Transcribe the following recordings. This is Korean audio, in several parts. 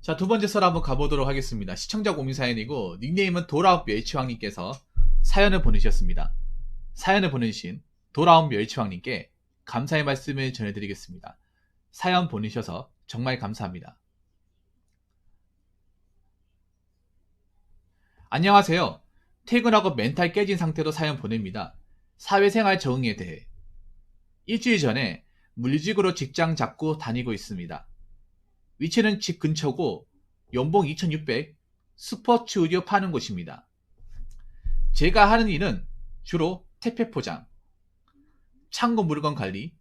자, 두 번째 썰 한번 가보도록 하겠습니다. 시청자 고민 사연이고 닉네임은 돌아온 멸치왕님께서 사연을 보내주셨습니다. 사연을 보내주신 돌아온 멸치왕님께 감사의 말씀을 전해드리겠습니다. 사연 보내셔서 정말 감사합니다. 안녕하세요. 퇴근하고 멘탈 깨진 상태로 사연 보냅니다. 사회생활 적응에 대해 일주일 전에 물리직으로 직장 잡고 다니고 있습니다. 위치는 집 근처고 연봉 2600, 스포츠 의류 파는 곳입니다. 제가 하는 일은 주로 택배 포장, 창고 물건 관리,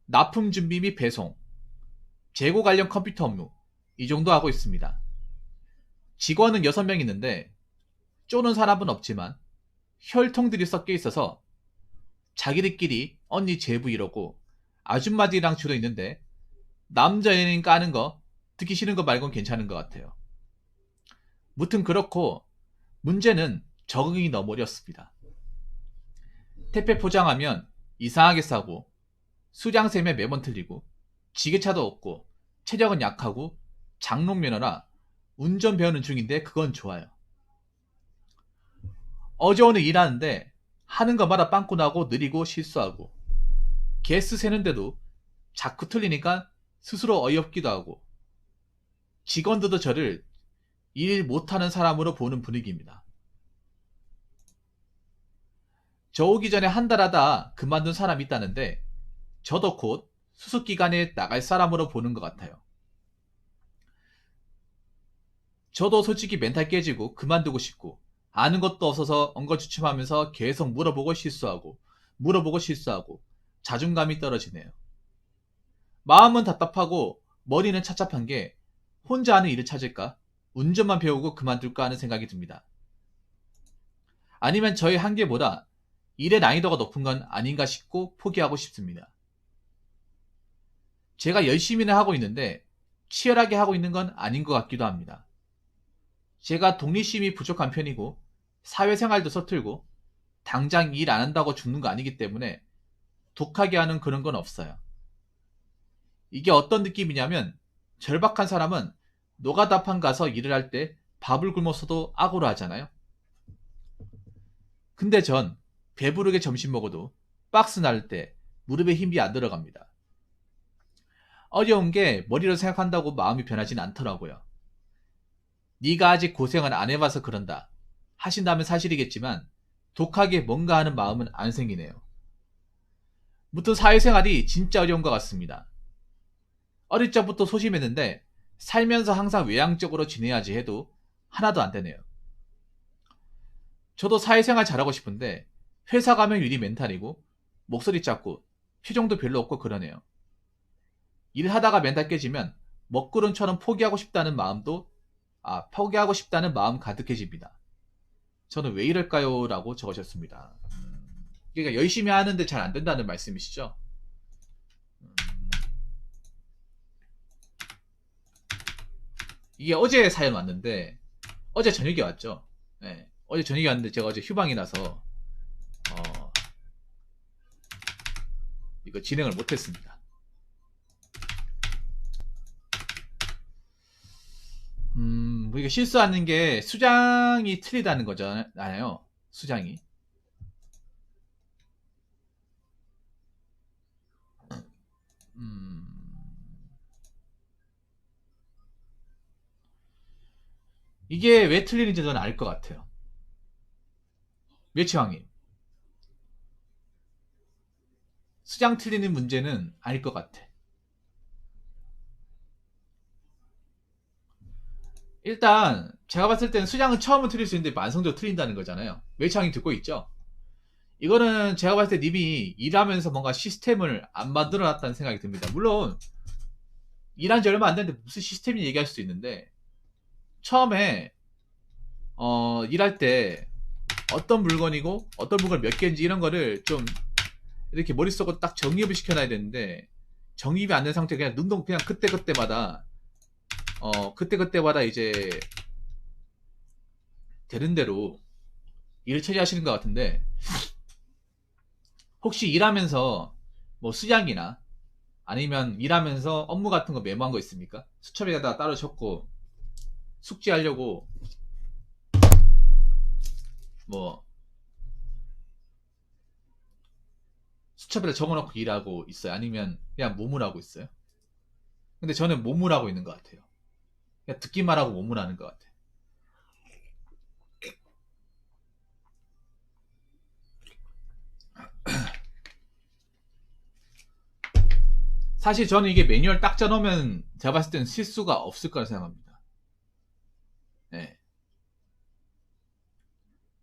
납품 준비 및 배송, 재고 관련 컴퓨터 업무 이 정도 하고 있습니다. 직원은 6명 있는데 쪼는 사람은 없지만 혈통들이 섞여 있어서 자기들끼리 언니 제부 이러고 아줌마들이랑 주로 있는데 남자 연예인 까는 거 듣기 싫은 거 말곤 괜찮은 것 같아요. 무튼 그렇고 문제는 적응이 너무 어렵습니다. 택배 포장하면 이상하게 싸고 수량 셈에 매번 틀리고 지게차도 없고 체력은 약하고 장롱 면허라 운전 배우는 중인데 그건 좋아요. 어제 오늘 일하는데 하는 거마다 빵꾸 나고 느리고 실수하고 개수 세는데도 자꾸 틀리니까 스스로 어이없기도 하고 직원들도 저를 일 못하는 사람으로 보는 분위기입니다. 저 오기 전에 한 달 하다 그만둔 사람이 있다는데 저도 곧 수습기간에 나갈 사람으로 보는 것 같아요. 저도 솔직히 멘탈 깨지고 그만두고 싶고 아는 것도 없어서 엉거주춤하면서 계속 물어보고 실수하고 자존감이 떨어지네요. 마음은 답답하고 머리는 착잡한 게 혼자 하는 일을 찾을까? 운전만 배우고 그만둘까 하는 생각이 듭니다. 아니면 저의 한계보다 일의 난이도가 높은 건 아닌가 싶고 포기하고 싶습니다. 제가 열심히는 하고 있는데 치열하게 하고 있는 건 아닌 것 같기도 합니다. 제가 독립심이 부족한 편이고 사회생활도 서툴고 당장 일 안 한다고 죽는 거 아니기 때문에 독하게 하는 그런 건 없어요. 이게 어떤 느낌이냐면 절박한 사람은 노가다판 가서 일을 할 때 밥을 굶어서도 악오로 하잖아요. 근데 전 배부르게 점심 먹어도 박스 나를 때 무릎에 힘이 안 들어갑니다. 어려운 게 머리로 생각한다고 마음이 변하진 않더라고요. 네가 아직 고생을 안 해봐서 그런다 하신다면 사실이겠지만 독하게 뭔가 하는 마음은 안 생기네요. 무튼 사회생활이 진짜 어려운 것 같습니다. 어릴 적부터 소심했는데 살면서 항상 외향적으로 지내야지 해도 하나도 안 되네요. 저도 사회생활 잘하고 싶은데 회사 가면 유리 멘탈이고 목소리 작고 표정도 별로 없고 그러네요. 일하다가 멘탈 깨지면 먹구름처럼 포기하고 싶다는 마음 가득해집니다. 저는 왜 이럴까요? 라고 적으셨습니다. 그러니까 열심히 하는데 잘 안 된다는 말씀이시죠? 이게 어제 사연 왔는데 어제 저녁에 왔죠. 네, 어제 저녁에 왔는데 제가 어제 휴방이 나서 이거 진행을 못했습니다. 이게 실수하는 게 수장이 틀리다는 거잖아요. 수장이. 이게 왜 틀리는지 저는 알 것 같아요. 멸치왕님. 수장 틀리는 문제는 알 것 같아. 일단 제가 봤을 때는 수장은 처음은 틀릴 수 있는데 만성적으로 틀린다는 거잖아요. 멸치왕님 듣고 있죠? 이거는 제가 봤을 때 님이 일하면서 뭔가 시스템을 안 만들어 놨다는 생각이 듭니다. 물론 일한 지 얼마 안 됐는데 무슨 시스템이 얘기할 수도 있는데 처음에 일할 때 어떤 물건이고 어떤 물건 몇 개인지 이런 거를 좀 이렇게 머릿속으로 딱 정립을 시켜놔야 되는데 정립이 안 된 상태 그냥 능동 그냥 그때그때마다 이제 되는 대로 일을 처리하시는 것 같은데 혹시 일하면서 뭐 수량이나 아니면 일하면서 업무 같은 거 메모한 거 있습니까? 수첩에다가 따로 적고 숙지하려고 뭐 수첩에다 적어놓고 일하고 있어요? 아니면 그냥 몸을 하고 있어요? 근데 저는 몸을 하고 있는 것 같아요. 그냥 듣기만 하고 몸을 하는 것 같아요. 사실 저는 이게 매뉴얼 딱 짜놓으면 제가 봤을 때는 실수가 없을 거라 생각합니다. 네.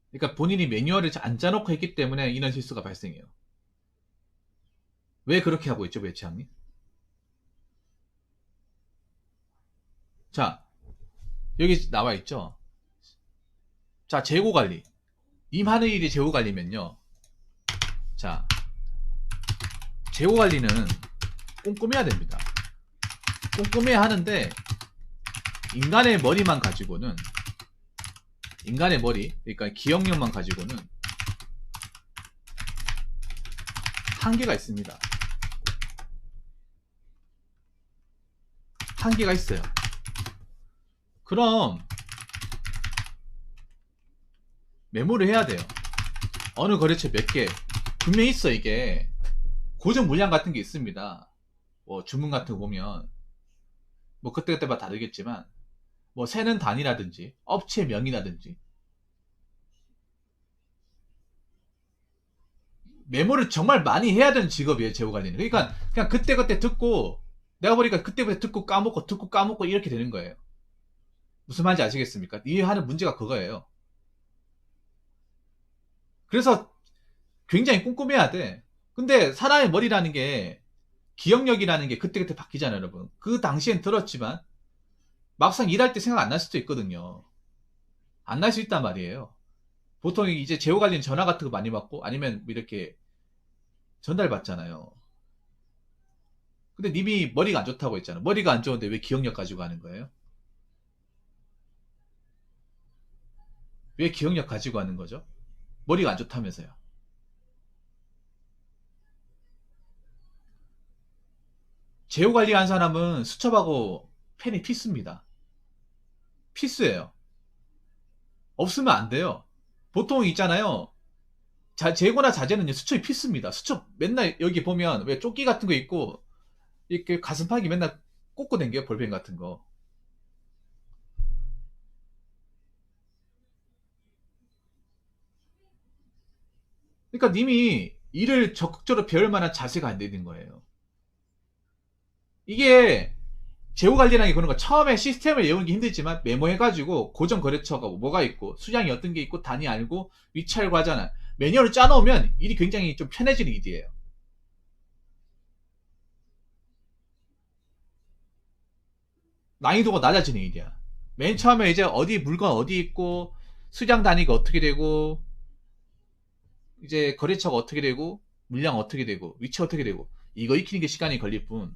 그러니까 본인이 매뉴얼을 안 짜놓고 했기 때문에 이런 실수가 발생해요. 왜 그렇게 하고 있죠, 배치장님? 자, 여기 나와 있죠. 자, 재고 관리. 님 하는 일이 재고 관리면요. 자, 재고 관리는 꼼꼼해야 됩니다. 꼼꼼해야 하는데 인간의 머리만 가지고는 인간의 머리, 그러니까 기억력만 가지고는 한계가 있습니다. 한계가 있어요. 그럼 메모를 해야 돼요. 어느 거래처 몇 개 분명히 있어. 이게 고정 물량 같은 게 있습니다. 뭐 주문 같은 거 보면 뭐 그때그때마다 다르겠지만 뭐 세는 단위라든지 업체명이라든지 메모를 정말 많이 해야 되는 직업이에요, 재고관리는. 그러니까 그냥 그때그때 듣고 내가 보니까 그때그때 듣고 까먹고 이렇게 되는 거예요. 무슨 말인지 아시겠습니까? 이해하는 문제가 그거예요. 그래서 굉장히 꼼꼼해야 돼. 근데 사람의 머리라는 게 기억력이라는 게 그때그때 바뀌잖아요, 여러분. 그 당시엔 들었지만 막상 일할 때 생각 안 날 수도 있거든요. 안 날 수 있단 말이에요. 보통 이제 재고 관리는 전화 같은 거 많이 받고 아니면 뭐 이렇게 전달 받잖아요. 근데 님이 머리가 안 좋다고 했잖아. 머리가 안 좋은데 왜 기억력 가지고 하는 거예요? 왜 기억력 가지고 하는 거죠? 머리가 안 좋다면서요. 재고 관리한 사람은 수첩하고 펜이 필수입니다. 필수예요. 없으면 안 돼요. 보통 있잖아요. 재고나 자재는 수첩이 필수입니다. 수첩 맨날 여기 보면 왜 조끼 같은 거 있고 이렇게 가슴팍이 맨날 꽂고 댕겨요. 볼펜 같은 거. 그러니까 님이 일을 적극적으로 배울 만한 자세가 안 되는 거예요. 이게 재고 관리라는 게 그런 거 처음에 시스템을 외우는 게 힘들지만 메모해가지고 고정 거래처가 뭐가 있고 수량이 어떤 게 있고 단위 알고 위치 알고 하잖아. 매뉴얼을 짜놓으면 일이 굉장히 좀 편해지는 일이에요. 난이도가 낮아지는 일이야. 맨 처음에 이제 어디 물건 어디 있고 수량 단위가 어떻게 되고 이제 거래처가 어떻게 되고 물량 어떻게 되고 위치 어떻게 되고 이거 익히는 게 시간이 걸릴 뿐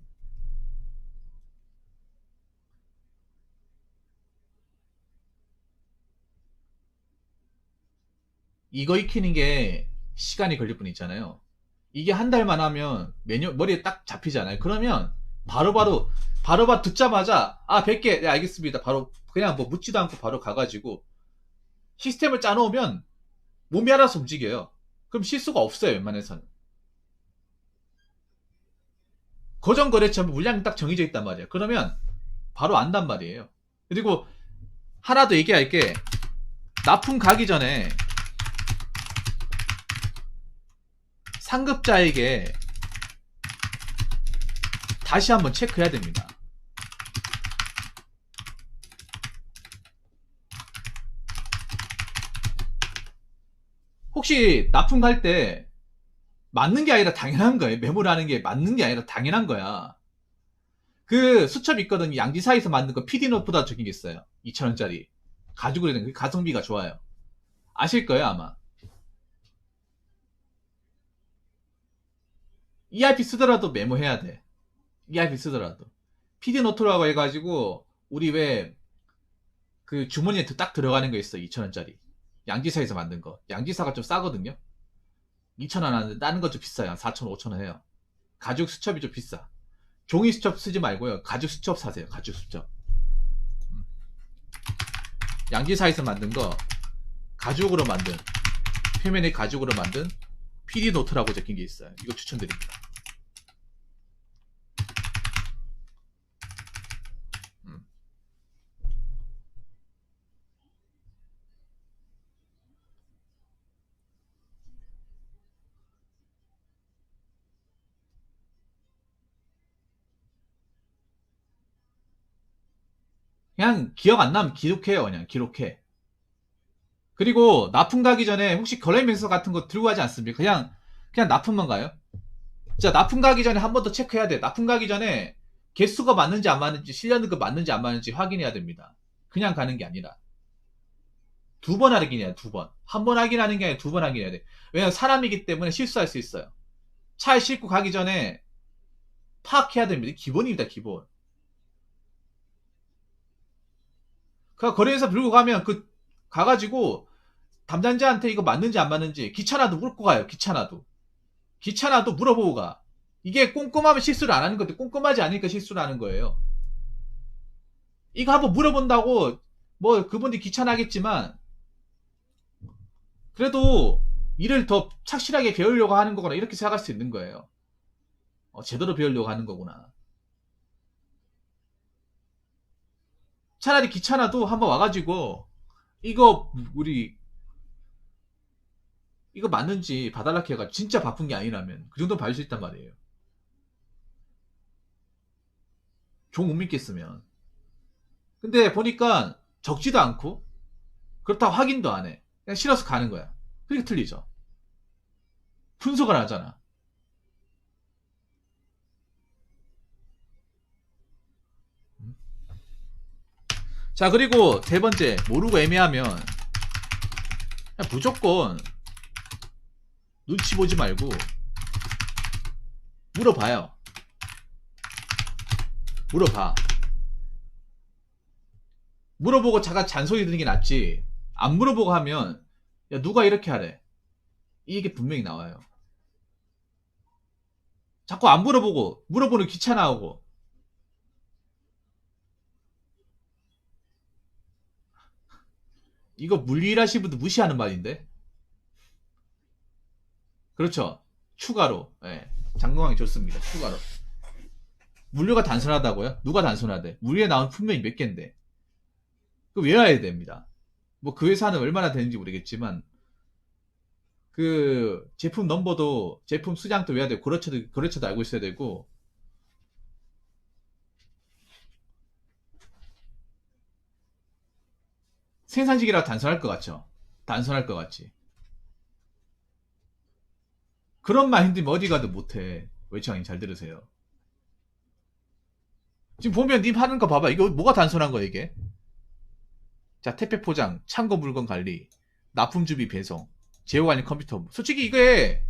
이거 익히는 게 시간이 걸릴 뿐 있잖아요. 이게 한 달만 하면 머리에 딱 잡히잖아요. 그러면 바로바로 듣자마자 100개 네 알겠습니다. 바로 그냥 뭐 묻지도 않고 바로 가가지고 시스템을 짜놓으면 몸이 알아서 움직여요. 그럼 실수가 없어요. 웬만해서는. 고정 거래처 물량이 딱 정해져 있단 말이에요. 그러면 바로 안단 말이에요. 그리고 하나 더 얘기할 게 납품 가기 전에 상급자에게 다시 한번 체크해야 됩니다. 혹시 납품 갈 때 맞는 게 아니라 당연한 거예요. 메모라는 게 맞는 게 아니라 당연한 거야. 그 수첩 있거든요. 양지사에서 만든 거 PD노트보다 적은 게 있어요. 2,000원짜리. 가지고 있는 그 가성비가 좋아요. 아실 거예요, 아마. ERP 쓰더라도 메모해야 돼. ERP 쓰더라도. PD노트라고 해가지고, 우리 왜, 그 주머니에 딱 들어가는 거 있어. 2,000원짜리. 양지사에서 만든 거. 양지사가 좀 싸거든요. 2,000원 하는데, 다른 거 좀 비싸요. 4,000원, 5,000원 해요. 가죽 수첩이 좀 비싸. 종이 수첩 쓰지 말고요. 가죽 수첩 사세요. 가죽 수첩. 양지사에서 만든 거 가죽으로 만든, 표면이 가죽으로 만든 PD 노트라고 적힌 게 있어요. 이거 추천드립니다. 그냥 기억 안 나면 기록해요. 그냥 기록해. 그리고 납품 가기 전에 혹시 거래명서 같은 거 들고 가지 않습니까? 그냥 납품만 가요. 자, 납품 가기 전에 한 번 더 체크해야 돼. 납품 가기 전에 개수가 맞는지 안 맞는지, 실려는 거 맞는지 안 맞는지 확인해야 됩니다. 그냥 가는 게 아니라. 2번 확인해야 돼, 2번. 한 번 확인하는 게 아니라 2번 확인해야 돼. 왜냐면 사람이기 때문에 실수할 수 있어요. 차에 싣고 가기 전에 파악해야 됩니다. 기본입니다, 기본. 그 거래회사 들고 가면 가가지고 담당자한테 이거 맞는지 안 맞는지 귀찮아도 물고 가요. 귀찮아도 물어보고 가. 이게 꼼꼼하면 실수를 안 하는 건데 꼼꼼하지 않으니까 실수를 하는 거예요. 이거 한번 물어본다고 뭐 그분들이 귀찮아하겠지만 그래도 일을 더 착실하게 배우려고 하는 거구나 이렇게 생각할 수 있는 거예요. 제대로 배우려고 하는 거구나. 차라리 귀찮아도 한번 와가지고 이거 우리 이거 맞는지 봐달라 해가 진짜 바쁜 게 아니라면 그 정도 봐줄 수 있단 말이에요. 종 못 믿겠으면. 근데 보니까 적지도 않고 그렇다고 확인도 안 해. 그냥 실어서 가는 거야. 그게 틀리죠. 분석을 하잖아. 자, 그리고 세 번째, 모르고 애매하면 그냥 무조건 눈치 보지 말고 물어봐요. 물어봐. 물어보고 자가 잔소리 듣는 게 낫지. 안 물어보고 하면 야 누가 이렇게 하래. 이게 분명히 나와요. 자꾸 안 물어보고 물어보는 귀찮아하고 이거 물리일하시는 분들 무시하는 말인데. 그렇죠. 추가로. 예. 장동항이 좋습니다. 추가로. 물류가 단순하다고요? 누가 단순하대? 물류에 나온 품명이 몇 개인데. 그 외워야 됩니다. 뭐 그 회사는 얼마나 되는지 모르겠지만 그 제품 넘버도 제품 수량도 외워야 되고 거래처도 알고 있어야 되고 생산직이라 단순할 것 같죠? 단순할 것 같지. 그런 마인드면 어디 가도 못해. 외창님 잘 들으세요. 지금 보면 님 하는 거 봐봐. 이거 뭐가 단순한 거야 이게? 자, 택배 포장, 창고 물건 관리, 납품 주비 배송, 제휴 관리 컴퓨터. 솔직히 이게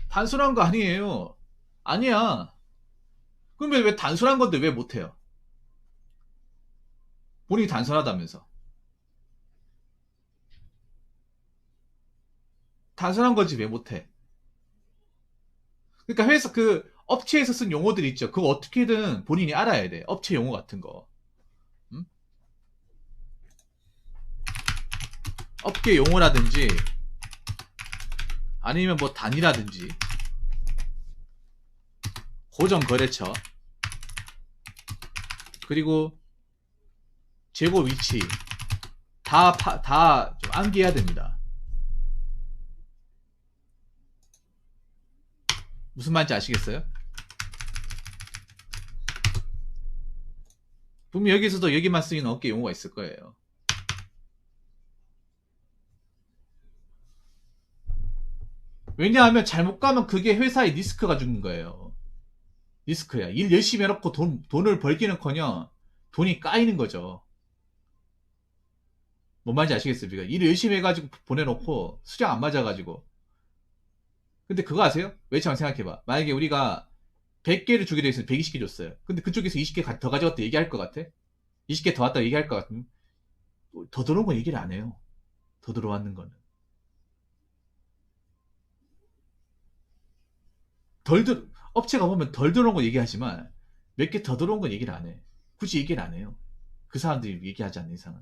단순한 거 아니에요. 아니야. 그러면 왜 단순한 건데 왜 못해요? 본인이 단순하다면서. 단순한 거지 왜 못해? 그러니까 회사 업체에서 쓴 용어들 있죠. 그거 어떻게든 본인이 알아야 돼. 업체 용어 같은 거. 음? 업계 용어라든지 아니면 뭐 단위라든지 고정 거래처 그리고 재고 위치 다 좀 암기해야 됩니다. 무슨 말인지 아시겠어요? 분명 여기서도 여기만 쓰이는 어깨 용어가 있을 거예요. 왜냐하면 잘못 가면 그게 회사의 리스크가 죽는 거예요. 리스크야. 일 열심히 해놓고 돈을 벌기는커녕 돈이 까이는 거죠. 뭔 말인지 아시겠습니까? 일을 열심히 해가지고 보내놓고 수량 안 맞아가지고. 근데 그거 아세요? 외창 생각해봐. 만약에 우리가 100개를 주기로 했으면 120개 줬어요. 근데 그쪽에서 20개 더 가져갔다 얘기할 것 같아? 20개 더 왔다 얘기할 것 같으면 더 들어온 건 얘기를 안 해요. 더 들어왔는 거는. 덜 들, 업체가 보면 덜 들어온 거 얘기하지만 몇 개 더 들어온 건 얘기를 안 해. 굳이 얘기를 안 해요. 그 사람들이 얘기하지 않는 이상은.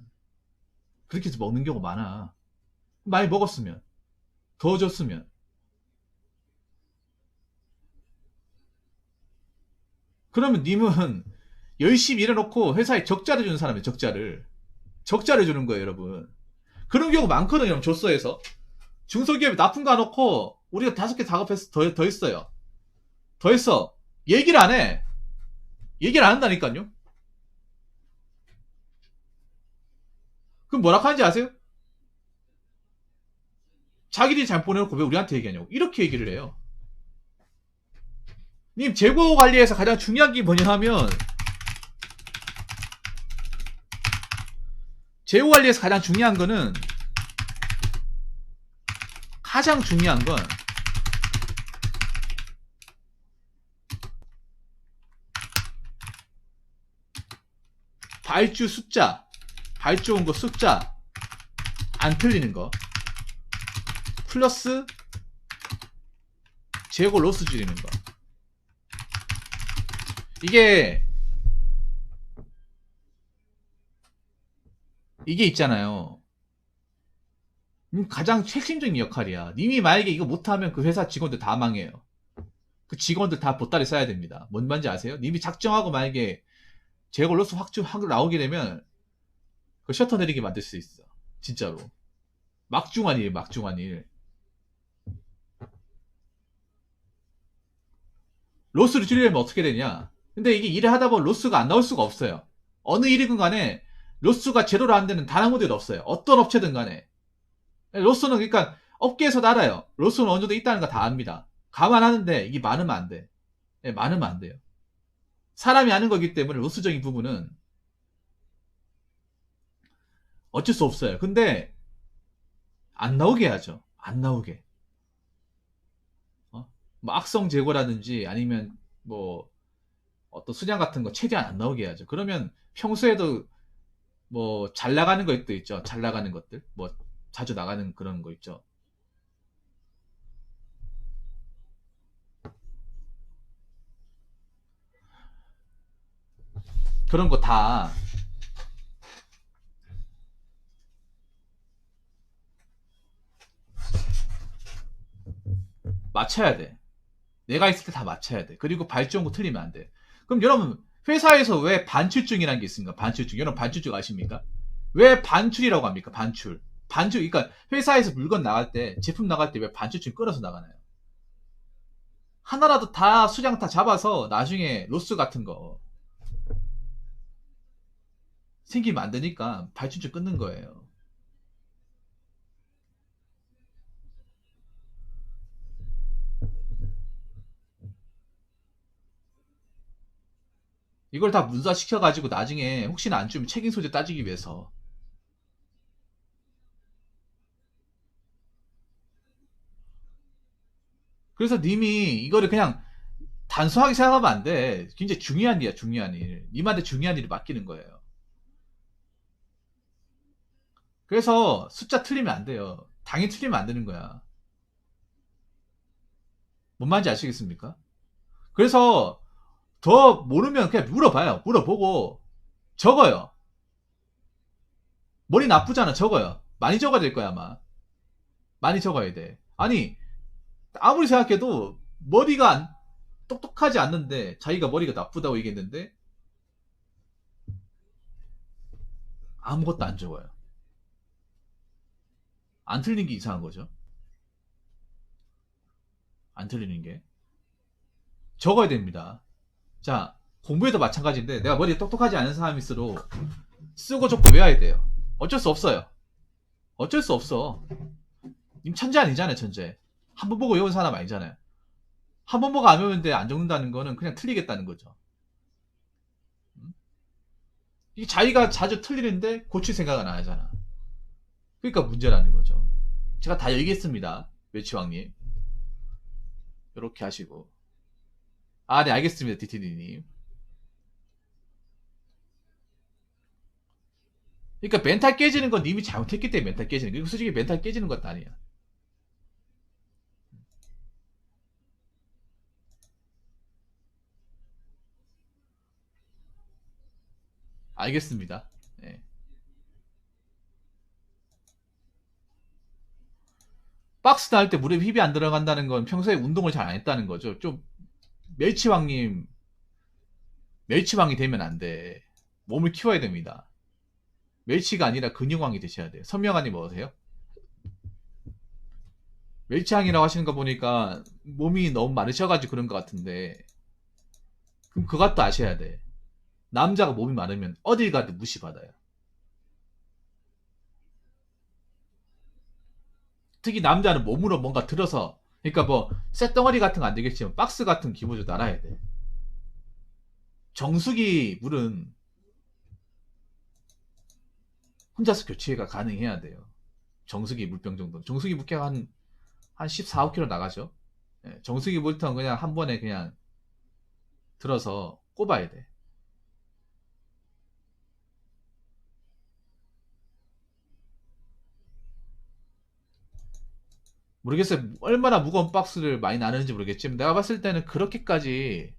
그렇게 해서 먹는 경우가 많아. 많이 먹었으면, 더 줬으면. 그러면 님은 열심히 일해놓고 회사에 적자를 주는 사람이에요. 적자를 주는 거예요, 여러분. 그런 경우 많거든요, 조서에서. 중소기업이 납품 가놓고 우리가 5개 작업해서 더 했어요. 더 했어. 얘기를 안 해. 얘기를 안 한다니까요. 그럼 뭐라 하는지 아세요? 자기들이 잘 보내놓고 왜 우리한테 얘기하냐고. 이렇게 얘기를 해요. 님, 재고 관리에서 가장 중요한 게 뭐냐 하면, 재고 관리에서 가장 중요한 건 발주 숫자, 발주 온 거 숫자 안 틀리는 거 플러스 재고 로스 줄이는 거. 이게 있잖아요. 가장 핵심적인 역할이야. 님이 만약에 이거 못하면 그 회사 직원들 다 망해요. 그 직원들 다 보따리 써야 됩니다. 뭔 말인지 아세요? 님이 작정하고 만약에 재고 로스 확 나오게 되면 그 셔터 내리게 만들 수 있어. 진짜로. 막중한 일, 막중한 일. 로스를 줄이려면 어떻게 되냐? 근데 이게 일을 하다 보면 로스가 안 나올 수가 없어요. 어느 일이든 간에 로스가 제대로 안 되는 단 한 군데도 없어요. 어떤 업체든 간에. 로스는 그러니까 업계에서도 알아요. 로스는 어느 정도 있다는 거 다 압니다. 감안하는데 이게 많으면 안 돼. 네, 많으면 안 돼요. 사람이 아는 거기 때문에 로스적인 부분은 어쩔 수 없어요. 근데 안 나오게 해야죠. 안 나오게. 뭐 악성 재고라든지 아니면 뭐 어떤 수량 같은 거 최대한 안 나오게 해야죠. 그러면 평소에도 뭐 잘 나가는 것도 있죠. 잘 나가는 것들. 뭐 자주 나가는 그런 거 있죠. 그런 거 다 맞춰야 돼. 내가 있을 때 다 맞춰야 돼. 그리고 발전고 틀리면 안 돼. 그럼 여러분, 회사에서 왜 반출증이라는 게 있습니까? 반출증. 여러분 반출증 아십니까? 왜 반출이라고 합니까? 반출. 그러니까 회사에서 물건 나갈 때, 제품 나갈 때 왜 반출증 끌어서 나가나요? 하나라도 다 수량 다 잡아서 나중에 로스 같은 거 생기면 안 되니까 발출증 끊는 거예요. 이걸 다 문서시켜가지고 나중에 혹시나 안 주면 책임 소재 따지기 위해서. 그래서 님이 이거를 그냥 단순하게 생각하면 안 돼. 굉장히 중요한 일이야, 중요한 일. 님한테 중요한 일을 맡기는 거예요. 그래서 숫자 틀리면 안 돼요. 당연히 틀리면 안 되는 거야. 뭔 말인지 아시겠습니까? 그래서 더 모르면 그냥 물어봐요. 물어보고 적어요. 머리 나쁘잖아. 적어요. 많이 적어야 될 거야, 아마. 많이 적어야 돼. 아니, 아무리 생각해도 똑똑하지 않는데 자기가 머리가 나쁘다고 얘기했는데 아무것도 안 적어요. 안 틀린 게 이상한 거죠. 안 틀리는 게. 적어야 됩니다. 자, 공부에도 마찬가지인데 내가 머리가 똑똑하지 않은 사람일수록 쓰고 적고 외워야 돼요. 어쩔 수 없어요. 어쩔 수 없어. 님 천재 아니잖아요, 천재. 한 번 보고 외운 사람 아니잖아요. 한 번 보고 안 외우는데 안 적는다는 거는 그냥 틀리겠다는 거죠. 이게 자기가 자주 틀리는데 고칠 생각은 안 하잖아. 그러니까 문제라는 거죠. 제가 다 얘기했습니다. 외치왕님. 이렇게 하시고. 아, 네, 알겠습니다. 디티디님. 그러니까 멘탈 깨지는 건 님이 잘못했기 때문에 멘탈 깨지는 거예요. 솔직히 멘탈 깨지는 것도 아니야. 알겠습니다. 예. 박스 나올 때 무릎에 힙이 안 들어간다는 건 평소에 운동을 잘 안 했다는 거죠. 좀 멸치왕님, 멸치왕이 되면 안 돼. 몸을 키워야 됩니다. 멸치가 아니라 근육왕이 되셔야 돼요. 선명하니 뭐세요? 멸치왕이라고 하시는 거 보니까 몸이 너무 많으셔가지고 그런 것 같은데, 그럼 그것도 아셔야 돼. 남자가 몸이 많으면 어딜 가도 무시받아요. 특히 남자는 몸으로 뭔가 들어서, 그러니까 뭐 쇳덩어리 같은 거 안 되겠지만 박스 같은 기본적으로 날아야 돼. 정수기 물은 혼자서 교체가 가능해야 돼요. 정수기 물병 정도. 정수기 물병 한 14, 5kg 나가죠. 예, 정수기 물통 그냥 한 번에 그냥 들어서 꼽아야 돼. 모르겠어요. 얼마나 무거운 박스를 많이 나누는지 모르겠지만 내가 봤을 때는 그렇게까지,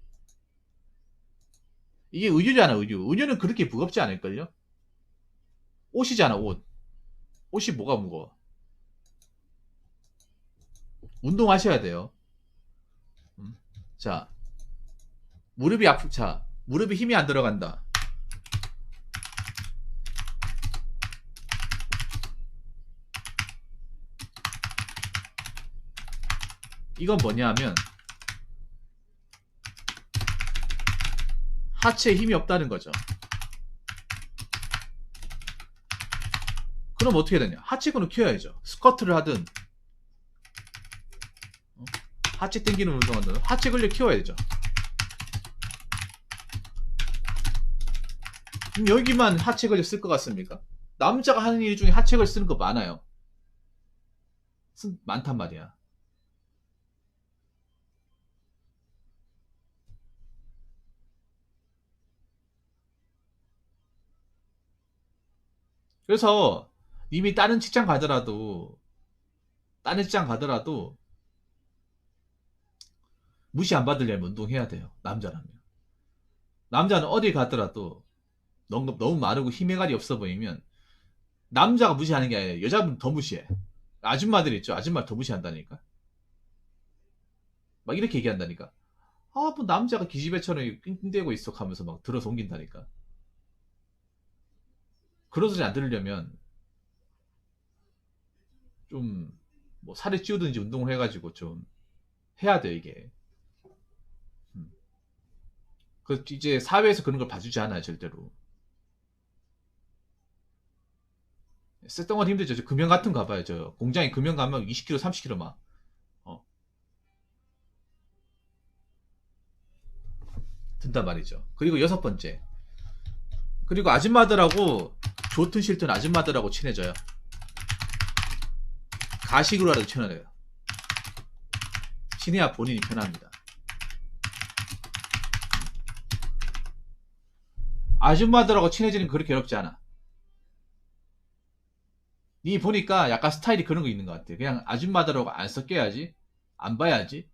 이게 의류잖아, 의류. 의류는 그렇게 무겁지 않을걸요? 옷이잖아, 옷. 옷이 뭐가 무거워? 운동하셔야 돼요. 음. 자, 자, 무릎이 힘이 안 들어간다. 이건 뭐냐 하면 하체에 힘이 없다는 거죠. 그럼 어떻게 되냐? 하체 근육 키워야죠. 스쿼트를 하든 하체 당기는 운동하든 하체 근력 키워야죠. 그럼 여기만 하체 근력 쓸 것 같습니까? 남자가 하는 일 중에 하체 근력 쓰는 거 많아요. 많단 말이야. 그래서 이미 다른 직장 가더라도 무시 안 받으려면 운동해야 돼요. 남자라면. 남자는 어디 가더라도 너무 마르고 힘의갈이 없어 보이면 남자가 무시하는 게 아니라 여자분 더 무시해. 아줌마들 있죠. 아줌마 더 무시한다니까. 막 이렇게 얘기한다니까. 아, 뭐 남자가 기집애처럼 낑낑대고 있어 하면서 막 들어서 옮긴다니까. 그런 소리 안 들으려면 좀 뭐 살을 찌우든지 운동을 해가지고 좀 해야 돼 이게. 음. 그 이제 사회에서 그런 걸 봐주지 않아요 절대로. 쓸덩어리 힘들죠. 저 금연 같은 거 가봐요. 저 공장에 금연 가면 20kg, 30kg 막 어, 든단 말이죠. 그리고 여섯 번째. 그리고 아줌마들하고 좋든 싫든 아줌마들하고 친해져요. 가식으로라도 친해져요. 친해야 본인이 편합니다. 아줌마들하고 친해지는 거 그렇게 어렵지 않아. 니 보니까 약간 스타일이 그런 거 있는 것 같아. 그냥 아줌마들하고 안 섞여야지, 안 봐야지,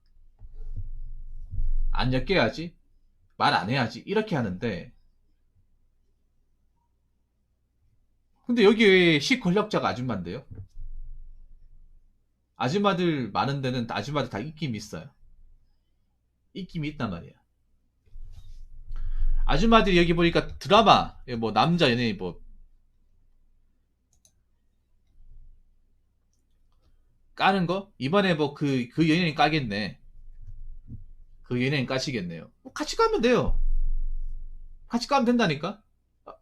안 엮여야지, 말 안 해야지 이렇게 하는데, 근데 여기 시 권력자가 아줌마인데요. 아줌마들 많은 데는 아줌마들 다 입김이 있어요. 입김이 있단 말이야. 아줌마들이 여기 보니까 드라마, 뭐 남자 연예인 뭐 까는 거? 이번에 뭐 그 연예인 까겠네. 그 연예인 까시겠네요. 뭐 같이 까면 돼요. 같이 까면 된다니까?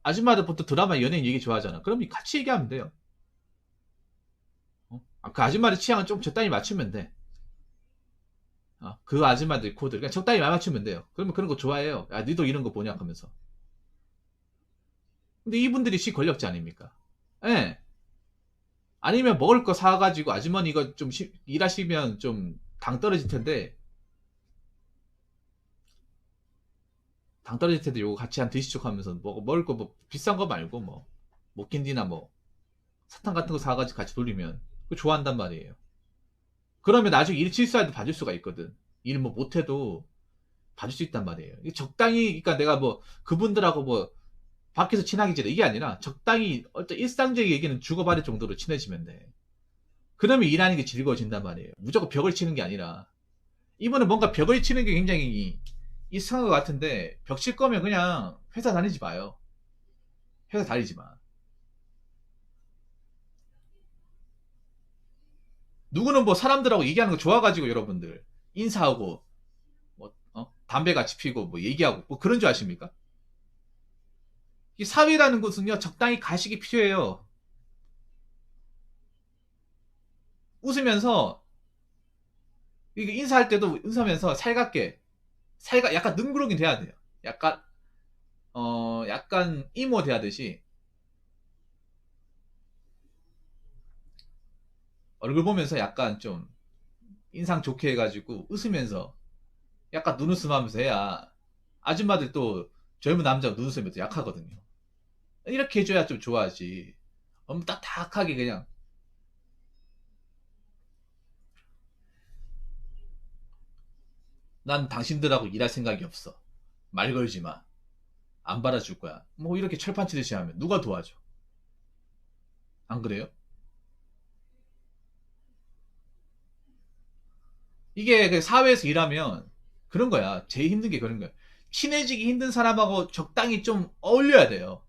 아줌마들 보통 드라마 연예인 얘기 좋아하잖아. 그럼 같이 얘기하면 돼요. 그 아줌마들 취향은 좀 적당히 맞추면 돼. 그 아줌마들 코드. 그냥 적당히 말 맞추면 돼요. 그러면 그런 거 좋아해요. 야, 니도 이런 거 보냐? 하면서. 근데 이분들이 시 권력자 아닙니까? 예. 아니면 먹을 거 사가지고 아주머니 이거 좀 일하시면 좀 당 떨어질 텐데, 당 떨어질 텐데 요거 같이 한 드시죠 하면서 먹을 거 뭐 비싼 거 말고 뭐, 목캔디나 뭐, 사탕 같은 거 사가지고 같이 돌리면 그거 좋아한단 말이에요. 그러면 나중에 일 실수할 때 봐줄 수가 있거든. 일 뭐 못해도 봐줄 수 있단 말이에요. 적당히, 그러니까 내가 뭐 그분들하고 뭐 밖에서 친하게 지내 이게 아니라 적당히 어떤 일상적인 얘기는 주고받을 정도로 친해지면 돼. 그러면 일하는 게 즐거워진단 말이에요. 무조건 벽을 치는 게 아니라. 이분은 뭔가 벽을 치는 게 굉장히 이상한 것 같은데 벽 칠 거면 그냥 회사 다니지 마요. 회사 다니지 마. 누구는 뭐 사람들하고 얘기하는 거 좋아가지고 여러분들 인사하고 뭐 담배 같이 피고 뭐 얘기하고 뭐 그런 줄 아십니까? 이 사회라는 곳은요 적당히 가식이 필요해요. 웃으면서 이거 인사할 때도 웃으면서 살갑게 약간 능구렁이 돼야 돼요. 약간 약간 이모 대하듯이 얼굴 보면서 약간 좀 인상 좋게 해가지고 웃으면서 약간 눈웃음 하면서 해야 아줌마들 또 젊은 남자가 눈웃음이 또 약하거든요. 이렇게 해줘야 좀 좋아하지. 너무 딱딱하게 그냥 난 당신들하고 일할 생각이 없어. 말 걸지 마. 안 받아줄 거야. 뭐 이렇게 철판 치듯이 하면 누가 도와줘? 안 그래요? 이게 그 사회에서 일하면 그런 거야. 제일 힘든 게 그런 거야. 친해지기 힘든 사람하고 적당히 좀 어울려야 돼요.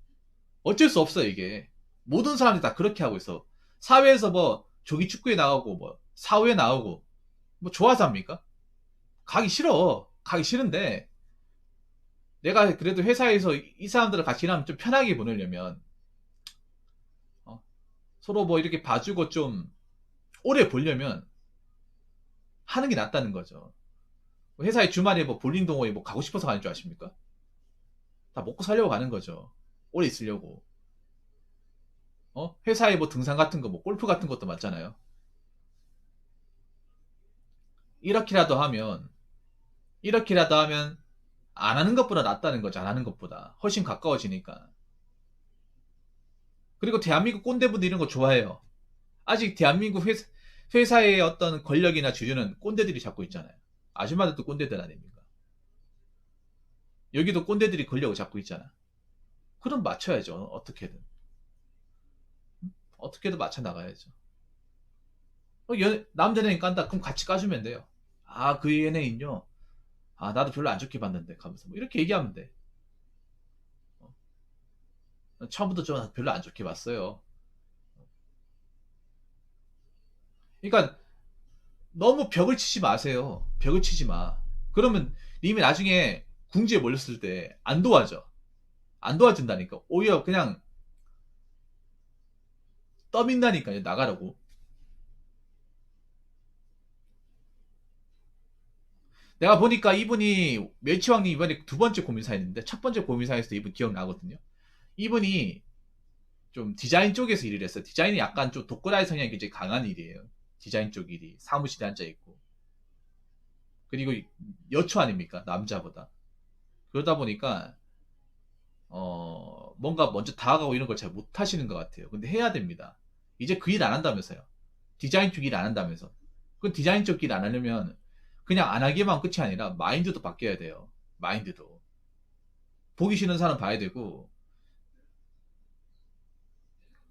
어쩔 수 없어 이게. 모든 사람들이 다 그렇게 하고 있어. 사회에서 뭐 조기 축구에 나가고 뭐 사후에 나오고 뭐 좋아서 합니까? 가기 싫어. 가기 싫은데 내가 그래도 회사에서 이 사람들을 같이 일하면 좀 편하게 보내려면 어, 서로 뭐 이렇게 봐주고 좀 오래 보려면 하는 게 낫다는 거죠. 회사에 주말에 뭐 볼링 동호회 뭐 가고 싶어서 가는 줄 아십니까? 다 먹고 살려고 가는 거죠. 오래 있으려고. 회사에 뭐 등산 같은 거, 뭐 골프 같은 것도 맞잖아요. 이렇게라도 하면, 이렇게라도 하면 안 하는 것보다 낫다는 거죠. 안 하는 것보다. 훨씬 가까워지니까. 그리고 대한민국 꼰대분들 이런 거 좋아해요. 아직 대한민국 회사의 어떤 권력이나 주류는 꼰대들이 잡고 있잖아요. 아줌마들도 꼰대들 아닙니까? 여기도 꼰대들이 권력을 잡고 있잖아. 그럼 맞춰야죠. 어떻게든. 어떻게든 맞춰 나가야죠. 남자애는 깐다. 그럼 같이 까주면 돼요. 아, 그 연예인요. 아, 나도 별로 안 좋게 봤는데. 하면서 뭐 이렇게 얘기하면 돼. 처음부터 좀 별로 안 좋게 봤어요. 그러니까 너무 벽을 치지 마세요. 벽을 치지 마. 그러면 님이 나중에 궁지에 몰렸을 때 안 도와줘. 안 도와준다니까. 오히려 그냥 떠민다니까요. 나가라고. 내가 보니까 이분이 멸치왕님 이번에 두 번째 고민사였는데 첫 번째 고민사에서도 이분 기억나거든요. 이분이 좀 디자인 쪽에서 일을 했어요. 디자인이 약간 좀 독고라이 성향이 굉장히 강한 일이에요. 디자인 쪽 일이. 사무실에 앉아있고. 그리고 여초 아닙니까? 남자보다. 그러다 보니까, 뭔가 먼저 다가가고 이런 걸 잘 못하시는 것 같아요. 근데 해야 됩니다. 이제 그 일 안 한다면서요. 디자인 쪽 일 안 한다면서. 그 디자인 쪽 일 안 하려면 그냥 안 하기만 끝이 아니라 마인드도 바뀌어야 돼요. 마인드도. 보기 싫은 사람 봐야 되고,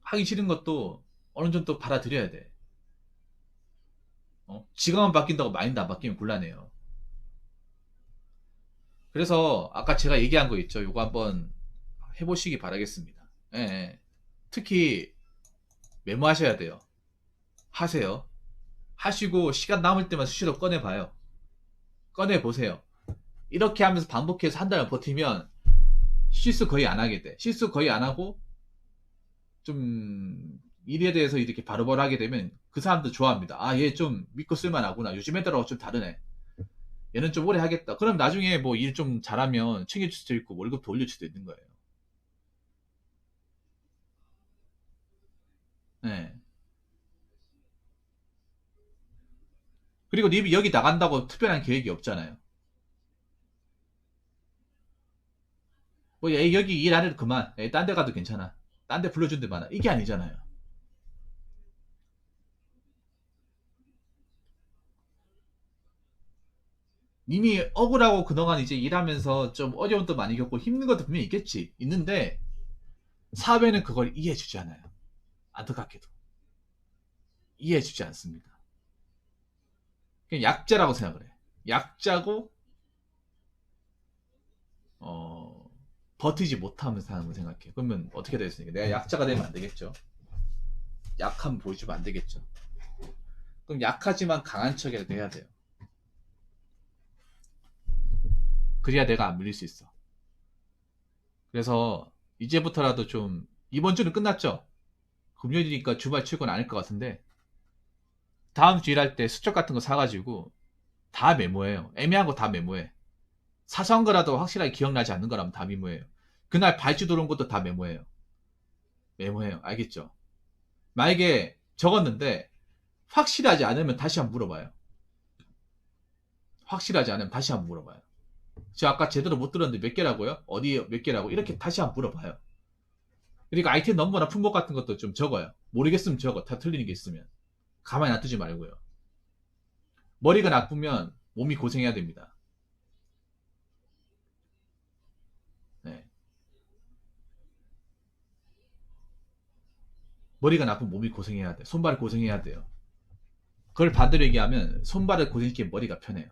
하기 싫은 것도 어느 정도 받아들여야 돼. 지가만 바뀐다고 마인드 안 바뀌면 곤란해요. 그래서 아까 제가 얘기한 거 있죠. 요거 한번 해보시기 바라겠습니다. 예, 예. 특히 메모하셔야 돼요. 하세요. 하시고 시간 남을 때만 수시로 꺼내봐요. 꺼내보세요. 이렇게 하면서 반복해서 한 달을 버티면 실수 거의 안 하게 돼. 실수 거의 안 하고 좀 일에 대해서 이렇게 바로바로 하게 되면 그 사람도 좋아합니다. 아, 얘 좀 믿고 쓸만하구나. 요즘 애들하고 좀 다르네. 얘는 좀 오래 하겠다. 그럼 나중에 뭐 일 좀 잘하면 챙겨줄 수도 있고 월급도 올릴 수도 있는 거예요. 네. 그리고 님이 여기 나간다고 특별한 계획이 없잖아요. 뭐, 얘 여기 일 안 해도 그만. 딴 데 가도 괜찮아. 딴 데 불러준 데 많아. 이게 아니잖아요. 님이 억울하고 그동안 이제 일하면서 좀 어려움도 많이 겪고 힘든 것도 분명히 있겠지. 있는데, 사회는 그걸 이해해주지 않아요. 안타깝게도 이해해주지 않습니다. 그냥 약자라고 생각을 해. 약자고 버티지 못하면서 사는 거 생각해. 그러면 어떻게 되겠습니까? 내가 약자가 되면 안 되겠죠. 약함 보여주면 안 되겠죠. 그럼 약하지만 강한 척이라도 해야 돼요. 그래야 내가 안 물릴 수 있어. 그래서 이제부터라도 좀, 이번 주는 끝났죠? 금요일이니까 주말 출근 안 할 것 같은데 다음 주 일할 때 수첩 같은 거 사가지고 다 메모해요. 애매한 거 다 메모해. 사소한 거라도 확실하게 기억나지 않는 거라면 다 메모해요. 그날 발주 들어온 것도 다 메모해요. 메모해요. 알겠죠? 만약에 적었는데 확실하지 않으면 다시 한번 물어봐요. 확실하지 않으면 다시 한번 물어봐요. 저 아까 제대로 못 들었는데 몇 개라고요? 어디 몇 개라고? 이렇게 다시 한번 물어봐요. 그리고 아이템 넘버나 품목 같은 것도 좀 적어요. 모르겠으면 적어. 다 틀리는 게 있으면. 가만히 놔두지 말고요. 머리가 나쁘면 몸이 고생해야 됩니다. 네. 머리가 나쁘면 몸이 고생해야 돼. 손발이 고생해야 돼요. 그걸 반대로 얘기하면 손발을 고생시키면 머리가 편해요.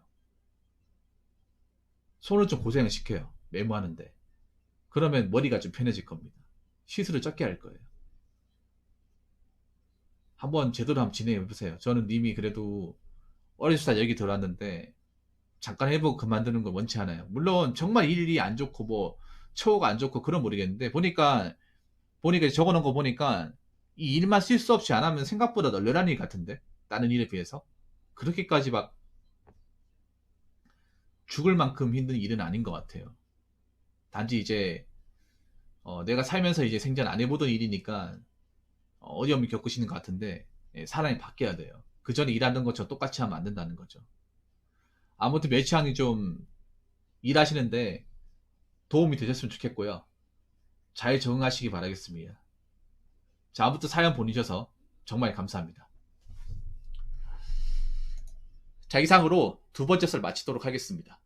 손을 좀 고생을 시켜요. 메모하는데. 그러면 머리가 좀 편해질 겁니다. 시술을 적게 할 거예요. 한번 제대로 한번 진행해 보세요. 저는 님이 그래도 어렸을 때 얘기 들어왔는데 잠깐 해보고 그만두는 걸 원치 않아요. 물론 정말 일이 안 좋고 뭐 처우가 안 좋고 그런 모르겠는데 보니까 적어놓은 거 보니까 이 일만 실수 없이 안 하면 생각보다 널널한 일 같은데 다른 일에 비해서 그렇게까지 막 죽을 만큼 힘든 일은 아닌 것 같아요. 단지 이제 내가 살면서 이제 생전 안 해보던 일이니까 어려움을 겪으시는 것 같은데 사람이 바뀌어야 돼요. 그 전에 일하는 것처럼 똑같이 하면 안 된다는 거죠. 아무튼 매치항이 좀 일하시는데 도움이 되셨으면 좋겠고요. 잘 적응하시기 바라겠습니다. 자, 아무튼 사연 보내주셔서 정말 감사합니다. 자, 이상으로 두 번째 썰 마치도록 하겠습니다.